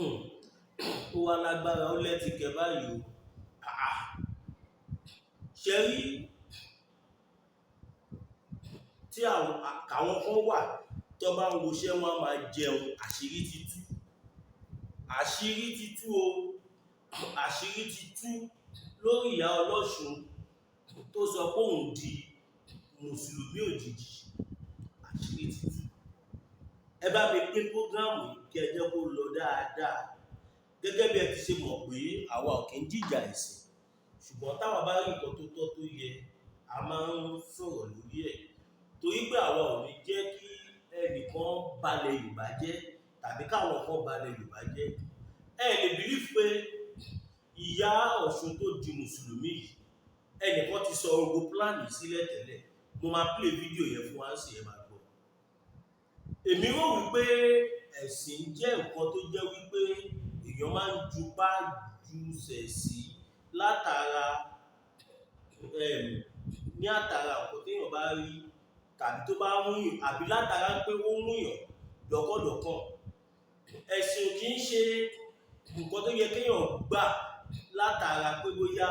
ó wá lágbára ó lẹ́tìkẹ́ báyìí o. Ṣe rí tí àwọn kan wà tó bá ń woṣẹ́ wọn máa jẹun àṣírí ti tú o, àṣírí ti tú lórí ìyá ọlọ́ṣun tó sọ pé òun di mùsùlùmí òjijì. Àṣírí ti tú. Ẹ bá mi pín prógrámù kí ẹ jẹ́ kó lọ dáadáa. Gẹ́gẹ́ bí ẹ ti ṣe mọ̀ pé àwa ò kí ń jìjà ẹ̀sìn, ṣùgbọ́n táwa bá rí nǹkan tó tọ́ tó yẹ a máa ń sọ̀rọ̀ lórí ẹ̀, torí pé àwa ò ní jẹ́ kí ẹnìkan balẹ̀ Yorùbá jẹ́ tàbí káwọn kan balẹ̀ Yorùbá jẹ́. Ẹ lè believe pé ìyá Ọ̀ṣun tó di mùsùlùmí yìí ẹnìkan ti sọ ogun pláàni sílẹ̀ tẹ́lẹ̀. Mo máa play fídíò yẹn fún wa sí ẹ máa gbọ́. Èmi rò wípé ẹ̀sìn jẹ́ nǹkan tó jẹ́ wípé èèyàn máa ń jupá jùsẹ̀ sí látara ní àtàrà nǹkan téèyàn bá rí tàbí tó bá mú yàn àbí látara pé ó mú yàn lọ́kọ̀lọ́kàn. Ẹ̀sìn kì í ṣe nǹkan tó yẹ kéèyàn gbà látara pé bóyá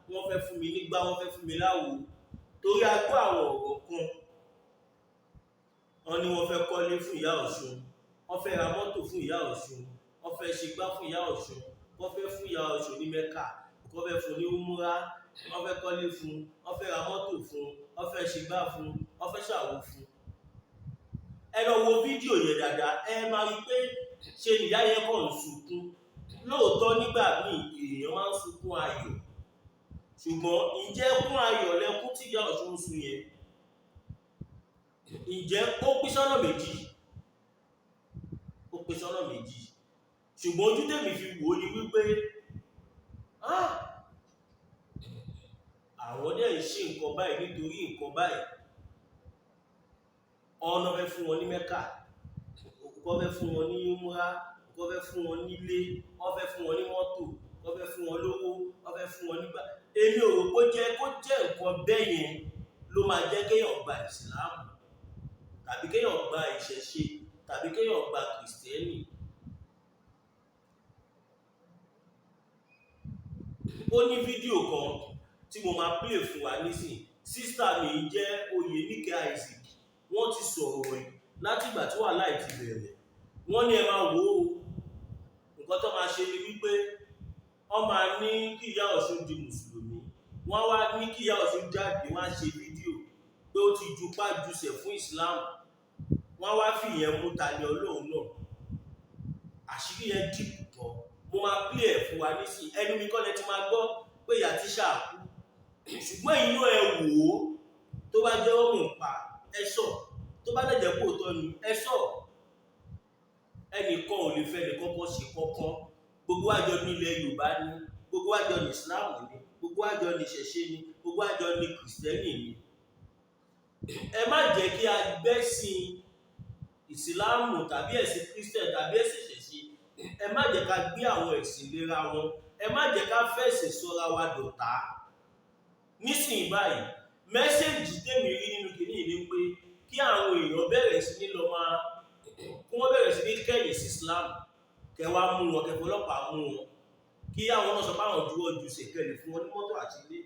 wọ́n fẹ́ fún mi nígbà wọ́n fẹ́ fún mi láwo, torí a gbọ́ àwọn ọ̀rọ̀ kan wọ́n ní wọ́n fẹ́ kọ́lé fún ìyá Ọ̀ṣun, wọ́n fẹ́ ra mọ́tò fún ìyá Ọ̀ṣun, wọ́n fẹ́ ṣe gbá fún ìyá Ọ̀ṣun, wọ́n fẹ́ fún ìyá Ọ̀ṣun ní Mẹ́kà, wọ́n fẹ́ fún ní umura, wọ́n fẹ́ kọ́lé fún, wọ́n fẹ́ ra mọ́tò fún, wọ́n fẹ́ ṣe gbá fún, wọ́n fẹ́ ṣàwo fún. Ẹ lọ wo fídíò yẹn dáadáa, ẹ máa rí pé ṣe ìyá yẹn kàn ń sunkún. Lóòótọ́ nígbà míì èèyàn máa ń sunkún ayọ̀, ṣùgbọ́n ǹjẹ́ kún ayọ̀ lẹ́kún tí ìyá Ọ̀ṣun ń sun yẹn? Ǹjẹ́ ó pín sọ́nà méjì? Ó pín sọ́nà méjì. Ṣùgbọ́n ojú tèmi fi wò ó ni wípé àwọn dẹ̀ ń ṣe nǹkan báyìí nítorí nǹkan báyìí. Ọ̀nà fẹ́ fún wọn ní Mẹ́kà, wọ́n fẹ́ fún wọn ní umura, wọ́n fẹ́ fún wọn nílé, wọ́n fẹ́ fún wọn ní mọ́tò, wọ́n fẹ́ fún wọn lówó, wọ́n fẹ́ fún wọn nígbà. Èmi ò rò kó jẹ́ nǹkan bẹ́ẹ̀ yẹn ló máa jẹ́ kéèyàn gba ìsìláàmù tàbí kéèyàn gba ìṣẹ̀ṣe tàbí kéèyàn gba kìrìsìtẹ́nì. Ó ní fídíò kan tí mo máa play fún wa nísìn. Sísítà mi jẹ́ Oyèníkẹ́ Isaac. Wọ́n ti sọ̀rọ̀ rẹ̀ láti ìgbà tí wàhálà yìí ti bẹ̀rẹ̀. Wọ́n ní ẹ máa wò ó. Nǹkan tó máa ṣe ni wípé wọ́n máa ní kí ìyá Ọ̀ṣun di mùsùlùmí. Wọ́n wá ní kí ìyá Ọ̀ṣun jáde wá ṣe fídíò pé ó ti jupá jùsẹ̀ fún ìsìláàmù. Wọ́n wá fi ìyẹn mú tani Ọlọ́run náà. Àṣírí yẹn dìbò gan. Mo máa play ẹ̀ fún wa nísìn. Ẹnu mi kọ́ lẹ ti máa gbọ́ pé ìyá tíṣà kú. Ṣùgbọ́n inú ẹ wò ó, tó bá jẹ́ ọmọ pa ẹ sọ, tó bá dẹ̀jẹ̀ kó tọ́ ni ẹ sọ. Ẹnìkan ò lè fẹ́ nìkan kọ́ ṣe kọ́kọ́. Gbogbo àjọ ní ilẹ̀ Yorùbá ni, gbogbo àjọ ní ìsìláàmù ni, gbogbo àjọ ní ìṣẹ̀ṣe ni, gbogbo àjọ ní kìrìsìtẹ́nì ni. Ẹ má jẹ́ kí a gbẹ́sìn ìsìláàmù tàbí ẹ̀sìn kìrìsìtẹ́nì tàbí ẹ̀sìn ìṣẹ̀ṣe. Ẹ má jẹ́ ká gbé àwọn ẹ̀sìn léra wọn. Ẹ má jẹ́ ká fẹ̀sìn sọ́ra wa dọ̀tá. Nísìnyí báyìí, mẹ́sẹ̀jì tèmi rí nínú kìíní ni pé kí àwọn èèyàn bẹ̀rẹ̀ sí ní lọ máa kí wọ́n bẹ̀rẹ̀ sí ní kẹ̀yìn sí Islam, kẹwàá mú wọn, kẹfọlọ́pàá mú wọn, kí àwọn náà sọ pé àwọn juwọ́ ju ṣèkẹlẹ̀ fún wọn ní mọ́tò àti ilé.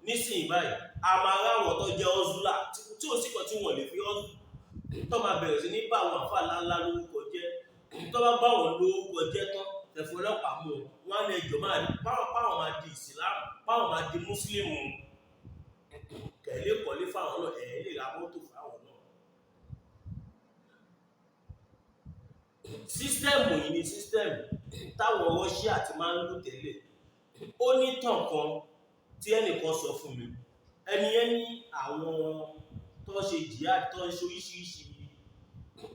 Nísìnyí báyìí, a máa ráwọn tó jẹ́ ọ́zúlà tí ó sì kan tí wọ́n lè fi ọ́zù tó máa bẹ̀rẹ̀ sí ní bá àwọn àfáà ńláńlá lórúkọ jẹ́. Tó bá bá wọn lórúkọ jẹ́ tán, kẹfọlọ́pàá mú wọn, wọ́n á lè jọ máa di páwọn máa di ìsìlámù, páwọn máa di mùsùlùmù. Kẹ̀lé kọ́lé fáwọn náà, ẹ̀ lè ra mọ́tò fáwọn náà. Sísítẹ́ẹ̀mù yìí ni sísítẹ́ẹ̀mù táwọn Rọ́ṣíà ti máa ń lò tẹ́lẹ̀. Ó ní tàn kan tí ẹnìkan sọ fún mi. Ẹni yẹn ní àwọn tó ń ṣe jihad, tó ń ṣe oríṣiríṣi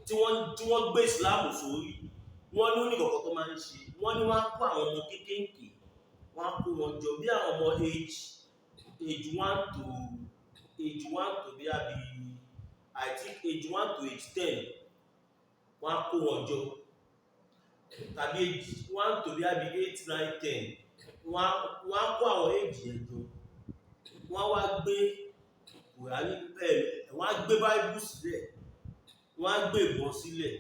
tí wọ́n gbé ìsìláàmù sórí. Wọ́n ní oníkọ̀ọ̀kan tó máa ń ṣe. Wọ́n ní wọ́n á kó àwọn ọmọ kéékèèké, wọ́n á kó wọn jọ bí àwọn ọmọ age 1 to bí àbí I think age 1 to age 10. Wọ́n á kó wọn jọ. Tàbí age 1 to bí àbí 8, 9, 10. Wọ́n á kó àwọn age yẹn jọ. Wọ́n á wá gbé Kùránì wọ́n á gbé Bible sílẹ̀. Wọ́n á gbé ìbọn sílẹ̀.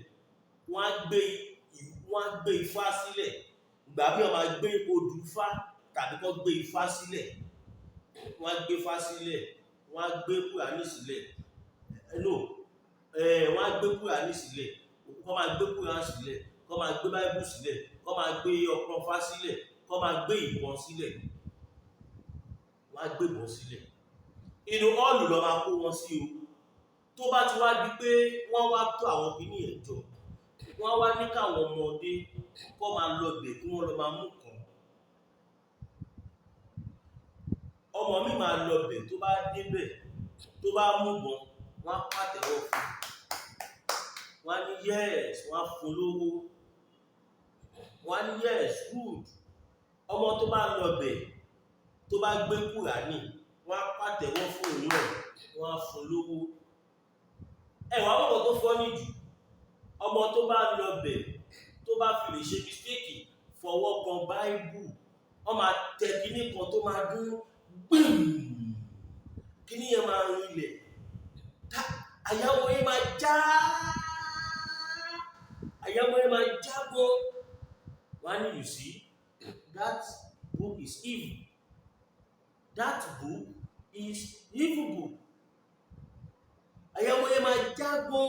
Wọ́n wọ́n á gbé ifá sílẹ̀, ìgbà bí wọ́n máa gbé odù ifá tàbí kọ́ gbé ifá sílẹ̀, wọ́n á gbé ifá sílẹ̀, wọ́n á gbé kùránì sílẹ̀, wọ́n á gbé kùránì sílẹ̀, kọ́ máa gbé kùránì sílẹ̀, kọ́ máa gbé báíbù sílẹ̀, kọ́ máa gbé ọpọ́n fá sílẹ̀, kọ́ máa gbé ìbọn sílẹ̀, wọ́n á gbé ìbọn sílẹ̀. Inú ọ́ọ̀lù lọ máa kó wọn sí o. Tó bá ti wá di pé wọ́n wá tó àwọn kìíní ẹ̀ jọ, wọ́n wá ní káwọn ọmọdé kọ́ máa lọ bẹ̀ kí wọ́n lọ máa mú kan. Ọmọ mi máa lọ bẹ̀, tó bá débẹ̀, tó bá mú bọn, wọ́n á pàtẹ́wọ́ fún, wọ́n á ní yes, wọ́n á fún lówó, wọ́n á ní yes, good. Ọmọ tó bá lọ bẹ̀, tó bá gbé kùránì, wọ́n á pàtẹ́wọ́ fún òun náà, wọ́n á fún lówó. Ẹ̀wọ̀n àwọn tó fọ́ ní jù, ọmọ tó bá lọ bẹ̀, tó bá fi lè ṣe mistake fọwọ́ kan báíbù, wọ́n máa tẹ kíní kan tó máa dún gbìm, kíní yẹn máa rin ilẹ̀, àyàwó yẹn máa já, àyàwó yẹn máa jábọ́. Wọ́n ní, you see, that book is evil. That book is evil book. Àyàwó yẹn máa jábọ́.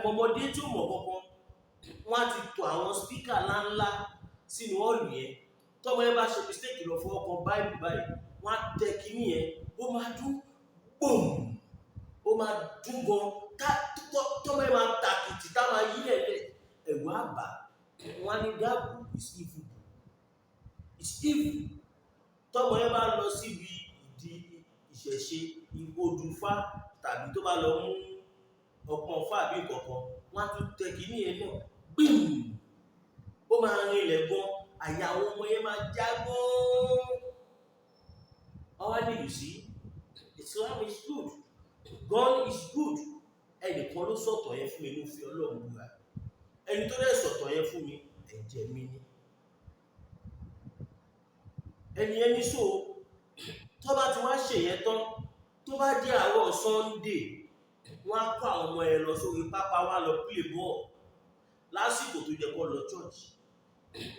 Ọmọdé tí ó mọ̀ kankan, wọ́n á ti tò àwọn spíkà ńláńlá sínú ọ̀lù yẹn. Tọ́mọ yẹn bá ṣe mistake lọ fọwọ́ kan báíbù báyìí, wọ́n á tẹ kíní yẹn, ó máa dún gbòm, ó máa dún gan, tọ́mọ yẹn máa tàkìtì, tá máa yí lẹ̀lẹ̀, ẹ̀rù á bà. Wọ́n á ní that book is evil. It's evil. Tọ́mọ yẹn bá lọ síbi ìdí ìṣẹ̀ṣe odùfá tàbí tó bá lọ mú ọpọ́n fá àbí ìkọ̀kan, wọ́n á tún tẹ kíní yẹn náà gbìm, ó máa rin ilẹ̀ gan, àyà àwọn ọmọ yẹn máa já gan. Ọwọ́ ní, you see, Islam is good, God is good. Ẹnìkan ló sọ̀tọ̀ yẹn fún mi, ló fi Ọlọ́run búra. Ẹni tó dẹ̀ sọ̀tọ̀ yẹn fún mi, ẹ̀jẹ̀ mi ni. Ẹni ẹni so tó bá ti wá ṣe yẹn tán, tó bá jẹ́ àárọ̀ Sunday, wọ́n á kó àwọn ọmọ ẹ lọ sórí pápá, wá lọ play ball. Lásìkò tó jẹ́ kó lọ church,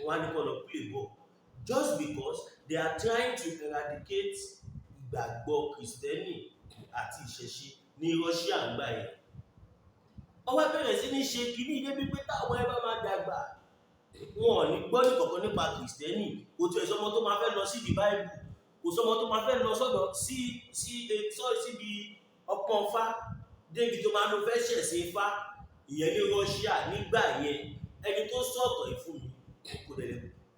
wọ́n á ní kó lọ play ball, just because they are trying to eradicate ìgbàgbọ́ Kristẹni àti ìṣẹ̀ṣe ní Russia ń gbà yẹn. Ọwọ́ bẹ̀rẹ̀ sí ní ṣe kíní débi pé táwọn ẹ bá máa dàgbà, wọn ò ní gbọ́ ní kankan nípa Kristẹni. Kò tó ẹ̀sọ́mọ tó máa fẹ́ lọ sí di báíbù, kò sọmọ tó máa fẹ́ lọ sọ́dọ̀ síbi ọpọ́n fá, débi tó máa lọ fẹ́ ṣẹ̀sìn fá, ìyẹn ní Russia nígbà yẹn. Ẹni tó sọ̀tọ̀ ìfún mi kò dẹ̀,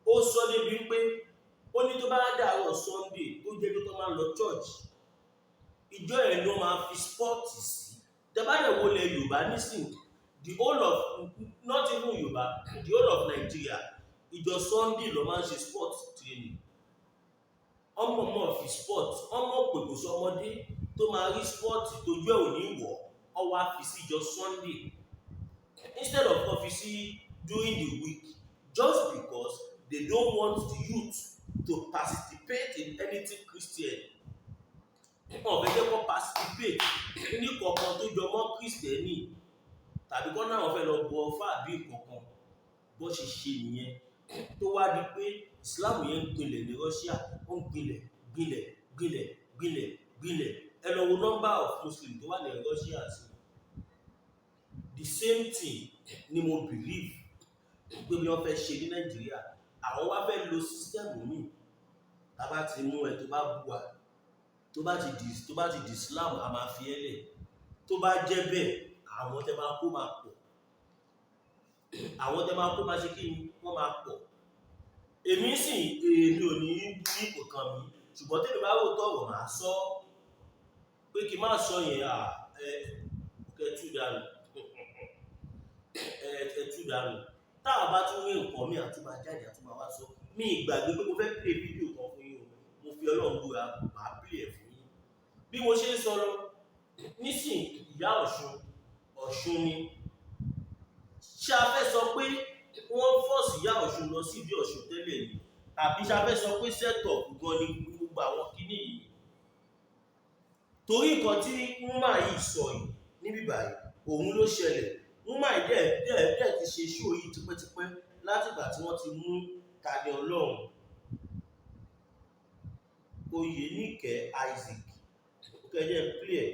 ó sọ débi pé ó ní tó bá dàárọ̀ Sunday tó jẹ́ pé tó máa lọ church, ìjọ ẹ̀ ló máa fi sport sí. Tẹ́bàdẹ̀ wo lẹ Yorùbá nísìn, the whole of, not even Yorùbá, the whole of Nigeria, ìjọ Sunday ló máa ń ṣe sport training. Ọmọ mọ̀ fi sport, ọmọ pèpò sọmọdé tó máa rí sport tójú ẹ̀ ò ní wọ̀, ọwọ́ á fi sí ìjọ Sunday instead of office during the week, just because they don't want the youth to participate in anything Christian. Wọ́n fẹ́ jẹ́ kó participate ní kọ̀ọ̀kan tó jọ mọ́ Kristẹni, tàbí kọ́ náà wọ́n fẹ́ lọ bọ ọfá àbí ìkọ̀ọ̀kan. Bó ṣe ṣe nìyẹn, tó wá di pé Islam yẹn ń gbilẹ̀ ní Russia, ó ń gbilẹ̀. Ẹ lọ wo number of Muslims tó wà ní Russia sí. The same thing ni mo believe pé bí wọ́n fẹ́ ṣe ní Nàìjíríà. Àwọn wá fẹ́ lo system mi, tá bá ti mú ẹ tó bá bú wa, tó bá ti di Islam, a máa fi ẹ́lẹ̀. Tó bá jẹ́ bẹ́ẹ̀, àwọn tẹ́ máa kó máa pọ̀, àwọn tẹ́ máa kó máa ṣe kí ni wọ́n máa pọ̀. Èmi sì èmi ò ní bú ipò kan mi, ṣùgbọ́n tẹ́lẹ̀ bá rò tọ̀rọ̀ máa sọ pé kí n má sọ yẹn kẹtù dànù. Táwa bá tún rí nǹkan mi àtúmọ̀ jáde àtúmọ̀ wá sọ. Mi ìgbàgbé pé mo fẹ́ play fídíò kan fún yín o, mo fi Ọlọ́run búra, màá play ẹ̀ fún yín. Bí mo ṣe ń sọ lọ, nísìn ìyá Ọ̀ṣun ni. Ṣé a fẹ́ sọ pé wọ́n fọ́ọ̀sì ìyá Ọ̀ṣun lọ sí ibi Ọ̀ṣun tẹ́lẹ̀ ni? Tàbí ṣé a fẹ́ sọ pé set-up gan ni gbogbo àwọn kinní yìí? Torí nǹkan tí woman yìí sọ yìí níbí báyìí, òun ló ṣẹlẹ̀ woman dẹ̀ ti ṣe show yìí tipẹ́tipẹ́ látìgbà tí wọ́n ti mú Tani Olohun Oyèníkẹ́ Isaac kẹ́jẹ́ play ẹ̀.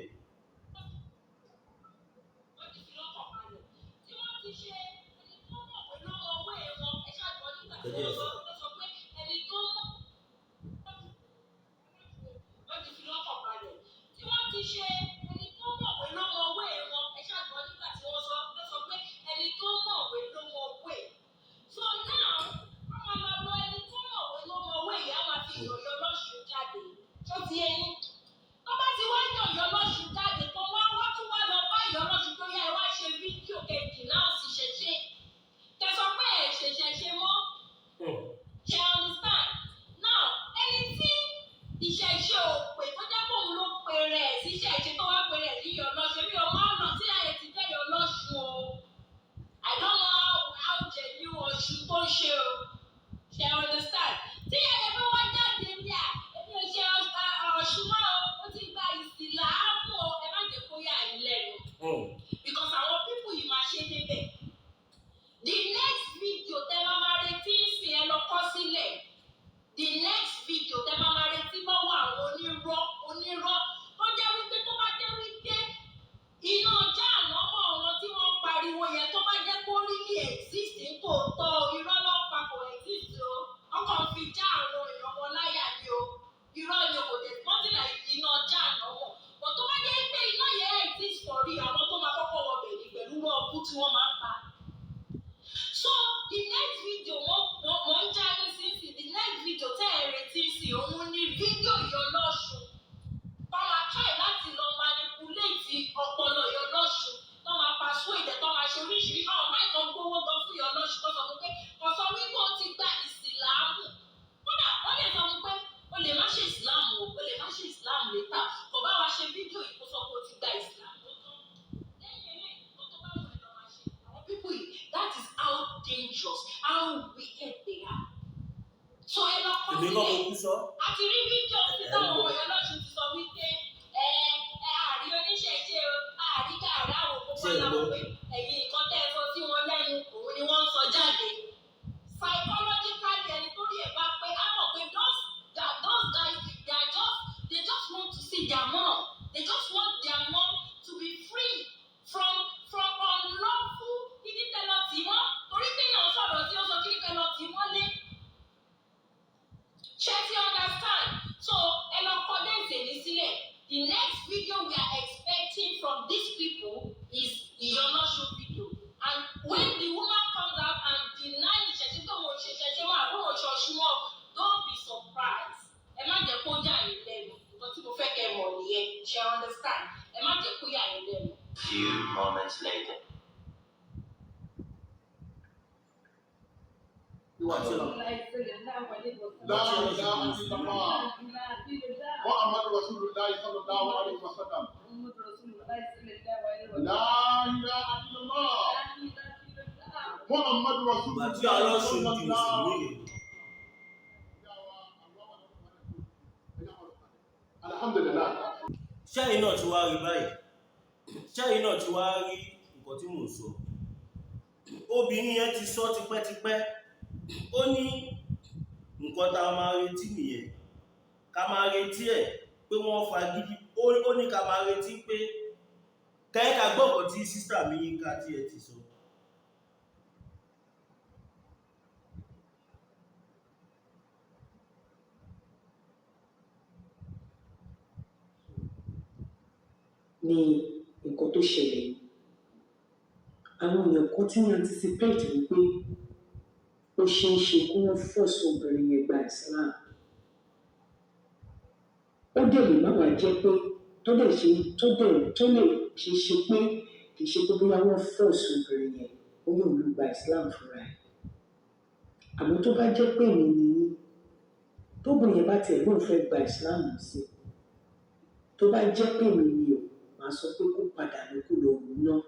Èmi kọ́ mo kú sọ. Àti rí fídíò tí táwọn ọmọ Ọ̀yọ́ lọ́sùn ti sọ wípé àrí oníṣẹ̀ṣe o, àrí gàrí àwọn òkú wọn láwọn pé ẹ̀yin nǹkan tẹ́ ẹ sọ sí wọn lẹ́nu òun ni wọ́n ń sọ jáde. Psychologically ẹni tó rí ẹ̀ bá pé á mọ̀ pé those guys they just want to see their mom. They just want their mom to be free from unlawful kíní tẹ́lọ̀ tì mọ́. Torí pé èèyàn sọ̀rọ̀ tí ó sọ kíní tẹ́lọ̀ tì mọ́lé. Check you understand. So, the next video we are expecting from these people is the Yonosho video. And when the woman comes out and denies don't be surprised. Emma de Koya in them. But people fake money, she understand. Emma de Koya in them. Few moments later. Muhammad Rasulullah sallallahu alaihi wasallam. La ilaha illallah. Muhammad Rasulullah sallallahu alaihi wasallam. Alhamdulillah. Ṣẹ́yìn náà ti wá rí báyìí. Ṣẹ́yìn náà ti wá rí nǹkan tí mò ń sọ. Obìnrin yẹn ti sọ tipẹ́tipẹ́. Ó ní nǹkan tá a máa retí nìyẹn. Ká máa retí ẹ̀ pé wọ́n fagídí. Ó ní ká máa retí pé kẹ́ẹ̀ká gbọ́kọ̀ tí sísítà mi Yínká tí ẹ ti sọ. Ní nǹkan tó ṣẹlẹ̀ àwọn èèyàn kan tí wọ́n anticipate wípé ó ṣe é ṣe kí wọ́n force obìnrin yẹn gba Islam. Ó dẹ̀ lè má wàá jẹ́ pé tó lè ṣe pé kì í ṣe pé bóyá wọ́n force obìnrin yẹn ó yóò lù gba Islam fúnra ẹ̀. Àmọ́ tó bá jẹ́ pé èmi nìyí tóbìnrin yẹn bá tiẹ̀ lóun fẹ́ gba Islam sí tó bá jẹ́ pé èmi ni o máa sọ pé kó padà lókù lòun náà.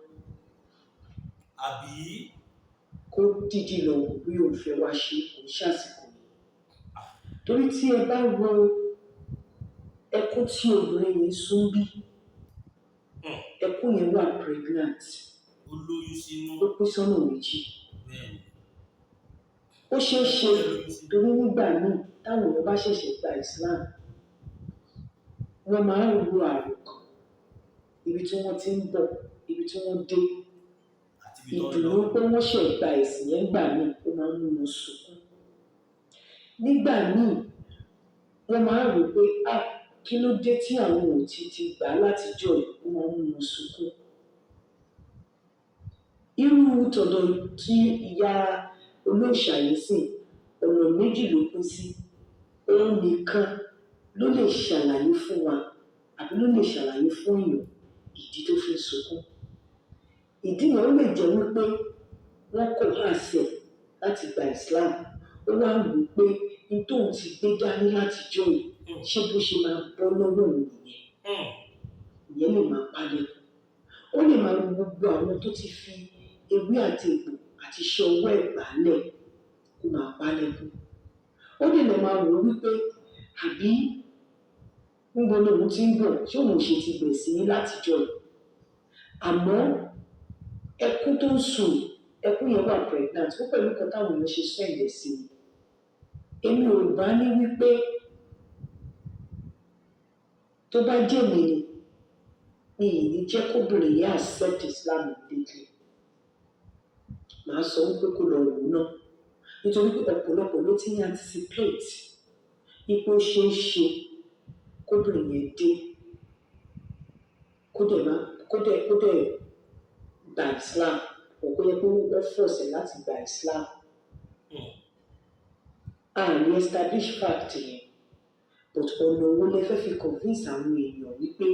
Àbí kó dídì lọ wò bí òun fẹ́ wá ṣe kò ṣàsìkò yìí. Torí tí ẹ bá wo ẹkún tí obìnrin yẹn sún bí ẹkún yẹn wà pregnant. ó lóyún sínú. ó pín sọ́nà méjì. Bẹ́ẹ̀ni. Ó ṣeé ṣe torí nígbà míì táwọn èèyàn bá ṣẹ̀ṣẹ̀ gba Islam, wọ́n máa ń ro àròkàn ibi tí wọ́n ti ń bọ̀, ibi tí wọ́n dé. Àti ibi tó ń lọ. Ìdùnnú pé wọ́n ṣẹ̀ gba ẹ̀sìn yẹn gbà míì ó máa ń mú wọn sunkún. Nígbà míì wọ́n máa ń rò pé kí ló dé tí àwọn ò ti gbà á látijọ́ yìí, ó máa ń mú wọn sunkún. Irú tọ̀dọ̀ tí ìyá olóòṣà yìí sìn, ọ̀nà méjì ló pín sí. Òun nìkan ló lè ṣàlàyé fún wa àbí ló lè ṣàlàyé fún èèyàn ìdí tó fi ń sunkún. Ìdí yẹn ó lè jẹ́ wípé wọ́n kò hàṣẹ̀ láti gba Islam. Ó wá ń wò pé ní tóun ti gbé dání látijọ́ yìí, ṣé bó ṣe máa bọ́ lọ́wọ́ òun nìyẹn. Ìyẹn lè máa pálẹ̀kùn. Ó lè máa wo gbogbo àwọn tó ti fi ewé àti egbò àti iṣẹ́ ọwọ́ ẹ̀ gbálẹ̀ kó máa pálẹ̀kùn. Ó lè lọ máa wò wípé àbí níbo lòun ti ń bọ̀, ṣé òun ṣe ti bẹ̀ sí látijọ́ yìí. Àmọ́ ẹkún tó ń sùn, ẹkún yẹn wà pregnant, ó pẹ̀lú kan táwọn èèyàn ṣe sọ ẹ̀yẹ sí i. Èmi ò bá ní wípé tó bá jẹ́ mi ni ìní jẹ́ kóbìnrin yẹn accept Islam completely. Màá sọ wípé kó lọ wò náà, nítorí pé ọ̀pọ̀lọpọ̀ ló ti ń anticipate ipò ṣeé ṣe kóbìnrin yẹn dé kó dẹ̀ gba Islam, ọ̀pọ̀ yẹ kó wọ́n fọ̀ọ̀sẹ̀ láti gba Islam. Àní establish fact yẹn, but ọ̀nà owó lẹ fẹ́ fi convince àwọn èèyàn wípé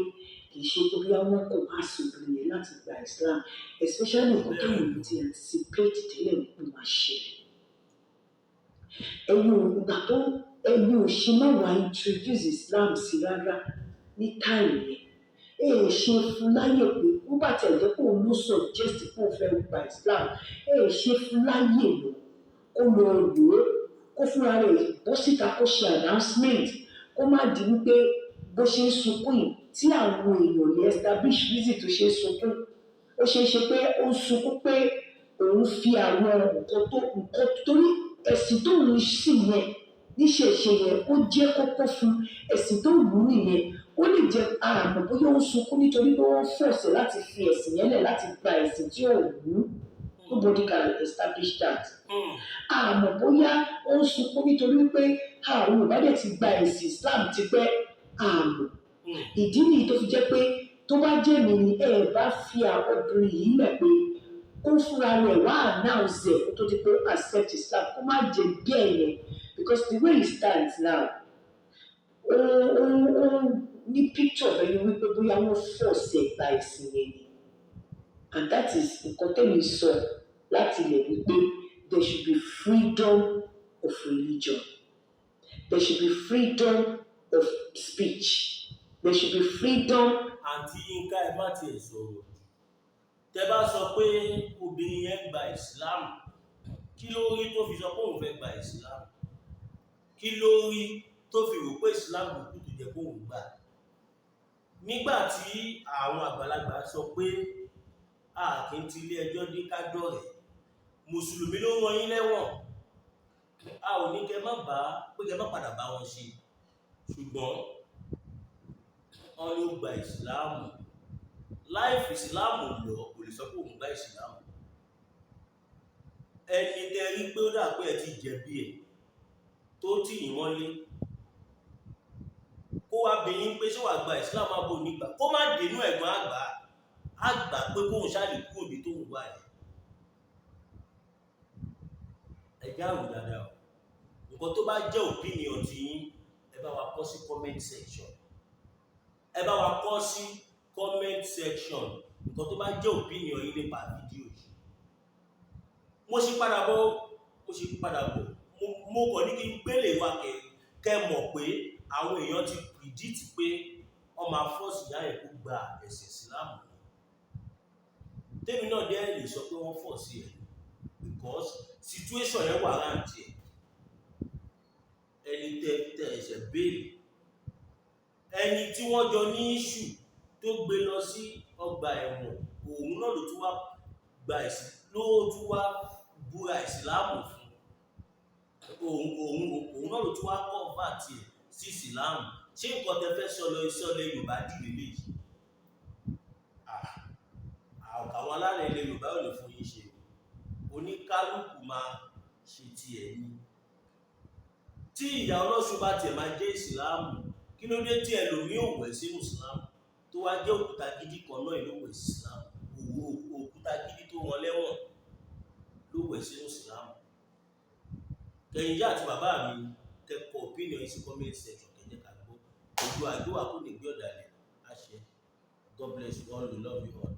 kì í ṣe pé bí àwọn kò bá sọ̀bìnrin yẹn láti gba Islam, especially nǹkan tó yìnbọn ti anticipate tẹ́lẹ̀ ń pè máa ṣẹlẹ̀. Ẹ̀yin ò ṣe máa wá introduce Islam sí rárá ní táìmù yẹn. Ṣe fún láyè pé ó bá tẹ̀ jẹ́ kó ló suggest kó fẹ́ gba Islam. Ṣe fún láyè lọ kó lọ rò ó, kó fúnra rẹ̀ bọ́ síta kó ṣe announcement, kó má di wípé bó ṣe ń sunkún yìí tí àwọn èèyàn lè establish reason tó ṣe ń sunkún. Ó ṣeé ṣe pé ó ń sunkún pé òun fi àwọn nǹkan torí ẹ̀sìn tó ń sì yẹn níṣẹ̀ṣe yẹn ó jẹ́ kókó fún ẹ̀sìn tó wù ú nìyẹn. Ó lè jẹ́ àmọ́ bóyá ó ń sunkún nítorí pé wọ́n fọ̀ọ̀sẹ̀ láti fi ẹ̀sìn yẹn lẹ̀ láti gba ẹ̀sìn tí ò wù ú. Nobody can establish that. Àmọ́ bóyá ó ń sunkún nítorí pé àwọn Yorùbá dẹ̀ ti gba ẹ̀sìn Islam ti pẹ́ àmọ́. Ìdí nìyí tó fi jẹ́ pé tó bá jẹ́ mi ni bá fi àwọn obìnrin yìí lẹ̀ pé kó fúnra rẹ̀ wá announce ẹ̀ kó tó di pé accept Islam, kó má jẹ bẹ́ẹ̀ yẹn, because the way it stands now ó ní picture bẹ́ẹ̀ ni wípé bóyá wọ́n force ẹ̀ gba ẹ̀sìn yẹn ni, and that is nǹkan tẹ́mi sọ láti ilẹ̀ wípé there should be freedom of religion, there should be freedom of speech, there should be freedom. Àǹtí Yínká ẹ má tiẹ̀ sọ̀rọ̀. Tẹ́ bá sọ pé obìnrin yẹn gba Islam, kí ló rí tó fi sọ pé òun fẹ́ gba Islam? Kí ló rí tó fi rò pé Islam ló kù tó jẹ́ kó òun gbà? Nígbà tí àwọn àgbàlagbà sọ pé a kì í ti ilé ẹjọ́ dé ká dọ̀rẹ́, Mùsùlùmí ló rán yín lẹ́wọ̀n. A ò ní kẹ́ má padà bá wọn ṣe, ṣùgbọ́n wọn ló gba Ìsìláàmù. Láìfi Ìsìláàmù lọ kò lè sọ pé òun gba Ìsìláàmù. Ẹni tẹ́ rí pé ó dà pé ẹ ti jẹ̀bi ẹ̀ tó tì yín mọ́lé, kó wá bi yín pé ṣé wàá gba Ìsìláàmù àbò nígbà, kó má dénú ẹ̀gbọ́n àgbà pé kóun ṣáàlì kúrò bí tóun wà yẹn. Ẹ jáwèé dáadáa o. Nǹkan tó bá jẹ́ opinion ti yín, ẹ bá wa kọ sí comment section. Ẹ bá wa kọ sí comment section nǹkan tó bá jẹ́ opinion yín nípa fídíò yìí. Mo ṣì padà bọ̀ mo kàn ní kí n gbélé wa kẹ́ mọ̀ pé àwọn èèyàn ti predict pé wọ́n máa force ìyá ẹ̀ kó gba ẹ̀sìn Ìsìláàmù. Tèmi náà dẹ́ lè sọ pé wọ́n force ẹ̀ because situation yẹn wà rántí ẹ̀. Ẹni tẹ ẹ̀ṣẹ̀ béèrè, ẹni tí wọ́n jọ ní issue tó gbé lọ sí ọgbà ẹ̀wọ̀n, òun náà ló tún wá gba ẹ̀sìn ló tún wá búra ìsìláàmù fún òun náà ló tún wá convert ẹ̀ sí ìsìláàmù. Ṣé nǹkan tẹ fẹ́ sọlẹ̀ Yorùbá dìde léyìí? Àwọn alálẹ̀ ilẹ̀ Yorùbá ò lè fún yín ṣe, oníkálùkù máa ṣe tiẹ̀ ni. Tí ìyá ọlọ́ṣun bá tiẹ̀ máa jẹ́ ìsìláàmù, kí ló dé tí ẹlòmíì ò wẹ̀ sínú ìsìláàmù tó wá jẹ́ òkúta gidi kan náà ló wẹ̀ sí ìsìláàmù? Òkúta gidi tó wọn lẹ́wọ̀n ló wẹ̀ sínú ìsìláàmù. Kẹ̀yìn ìyá àti bàbá mi kẹ́kọ̀ọ́ opinion yìí sí comment section kẹ́jẹ́ ká gbọ́. Ojú àgbéwà kò ní gbé ọ̀dàlẹ̀ àṣẹ. God bless you all, we love you all.